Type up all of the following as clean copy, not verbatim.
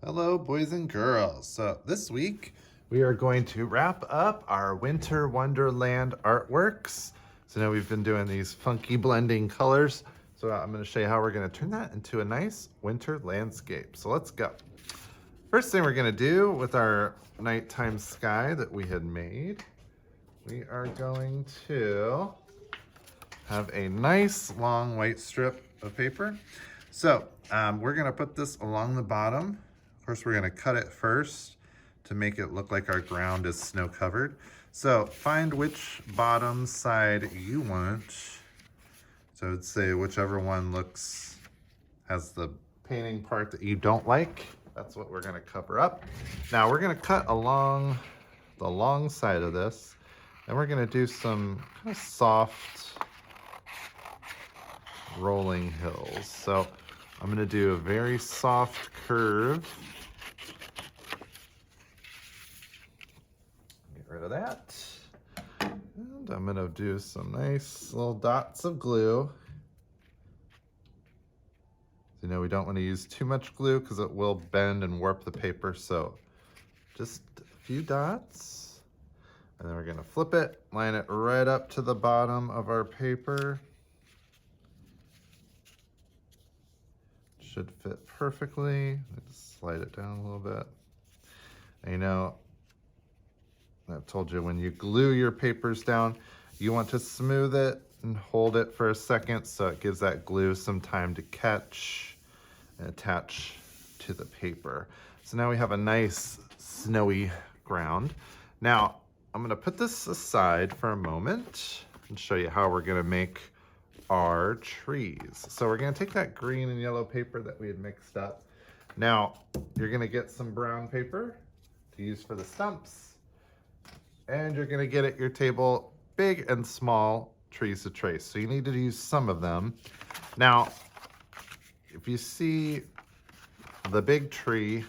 Hello, boys and girls. So this week we are going to wrap up our Winter Wonderland artworks. So now we've been doing these funky blending colors. So I'm going to show you how we're going to turn that into a nice winter landscape. So let's go. First thing we're going to do with our nighttime sky that we had made, we are going to have a nice long white strip of paper. So we're going to put this along the bottom. Of course, we're going to cut it first to make it look like our ground is snow covered. So find which bottom side you want. So I'd say whichever one has the painting part that you don't like. That's what we're going to cover up. Now we're going to cut along the long side of this, and we're going to do some kind of soft rolling hills. So I'm going to do a very soft curve. Get rid of that. And I'm going to do some nice little dots of glue. You know, we don't want to use too much glue because it will bend and warp the paper. So just a few dots. And then we're going to flip it, line it right up to the bottom of our paper. Should fit perfectly. Just slide it down a little bit. And you know, I've told you when you glue your papers down, you want to smooth it and hold it for a second so it gives that glue some time to catch and attach to the paper. So now we have a nice snowy ground. Now I'm gonna put this aside for a moment and show you how we're gonna make our trees. So we're gonna take that green and yellow paper that we had mixed up. Now you're gonna get some brown paper to use for the stumps, and you're gonna get at your table big and small trees to trace. So you need to use some of them. Now, if you see the big tree,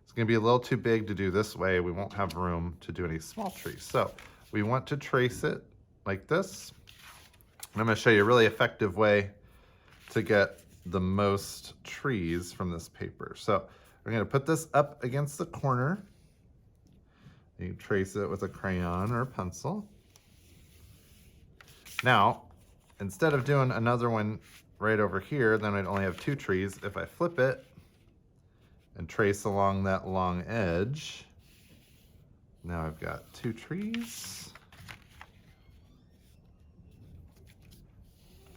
it's gonna be a little too big to do this way. We won't have room to do any small trees. So we want to trace it like this. I'm going to show you a really effective way to get the most trees from this paper. So we're going to put this up against the corner. You trace it with a crayon or a pencil. Now, instead of doing another one right over here, then I'd only have two trees. If I flip it and trace along that long edge, now I've got two trees.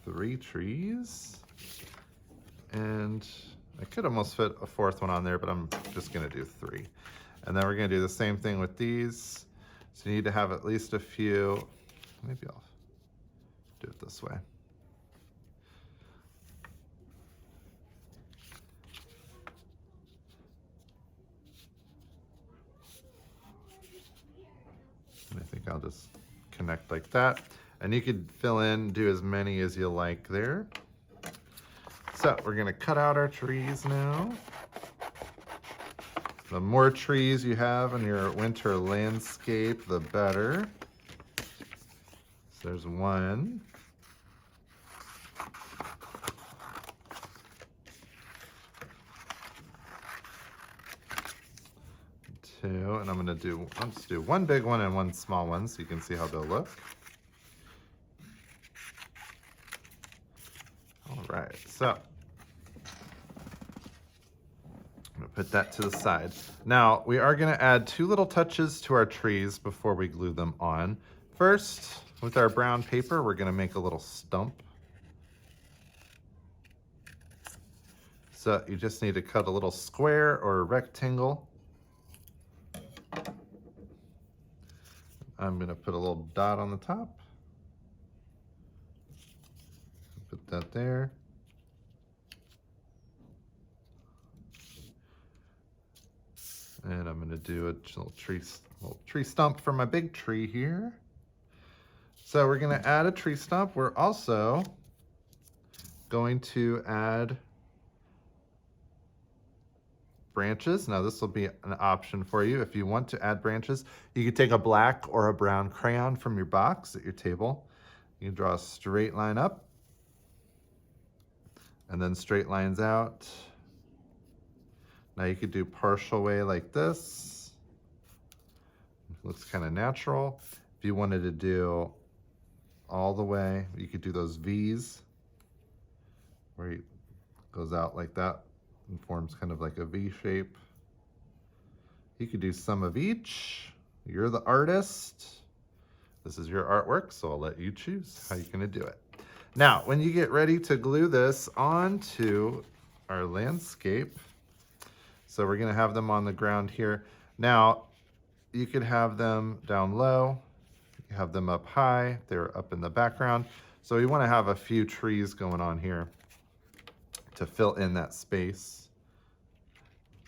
3 trees, and I could almost fit a fourth one on there, but I'm just gonna do 3. And then we're gonna do the same thing with these. So you need to have at least a few. Maybe I'll do it this way. And I think I'll just connect like that. And you could fill in, do as many as you like there. So we're gonna cut out our trees now. The more trees you have in your winter landscape, the better. So there's 1. 2, and I'll just do 1 big one and 1 small one so you can see how they'll look. All right, so I'm gonna put that to the side. Now, we are gonna add 2 little touches to our trees before we glue them on. First, with our brown paper, we're gonna make a little stump. So you just need to cut a little square or a rectangle. I'm gonna put a little dot on the top. Put that there. And I'm gonna do a little tree stump for my big tree here. So we're gonna add a tree stump. We're also going to add branches. Now this will be an option for you. If you want to add branches, you could take a black or a brown crayon from your box at your table. You can draw a straight line up and then straight lines out Now you could do partial way like this. Looks kind of natural. If you wanted to do all the way, you could do those V's where it goes out like that and forms kind of like a V shape. You could do some of each. You're the artist. This is your artwork, so I'll let you choose how you're gonna do it. Now, when you get ready to glue this onto our landscape, so we're gonna have them on the ground here. Now, you could have them down low, you have them up high, they're up in the background. So we wanna have a few trees going on here to fill in that space.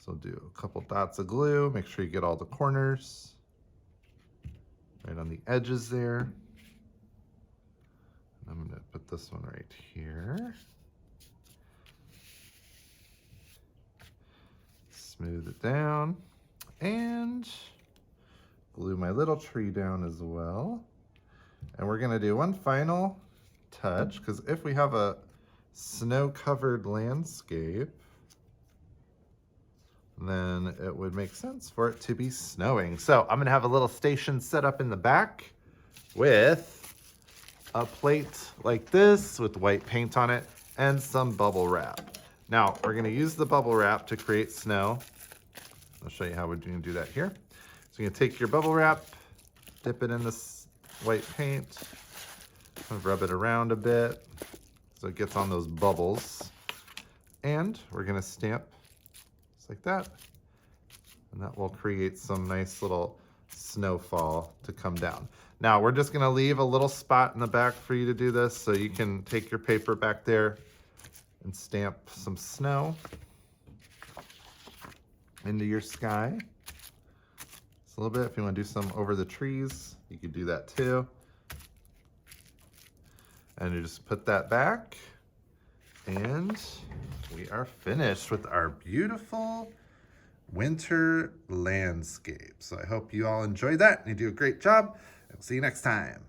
So do a couple dots of glue, make sure you get all the corners, right on the edges there. I'm gonna put this one right here. Smooth it down and glue my little tree down as well. And we're gonna do one final touch, because if we have a snow-covered landscape, then it would make sense for it to be snowing. So I'm gonna have a little station set up in the back with a plate like this with white paint on it and some bubble wrap. Now we're gonna use the bubble wrap to create snow. I'll show you how we're gonna do that here. So you're gonna take your bubble wrap, dip it in this white paint, kind of rub it around a bit so it gets on those bubbles. And we're gonna stamp just like that. And that will create some nice little snowfall to come down. Now we're just gonna leave a little spot in the back for you to do this, so you can take your paper back there and stamp some snow into your sky. Just a little bit. If you wanna do some over the trees, you could do that too. And you just put that back, and we are finished with our beautiful winter landscape. So I hope you all enjoyed that and you do a great job. I'll see you next time.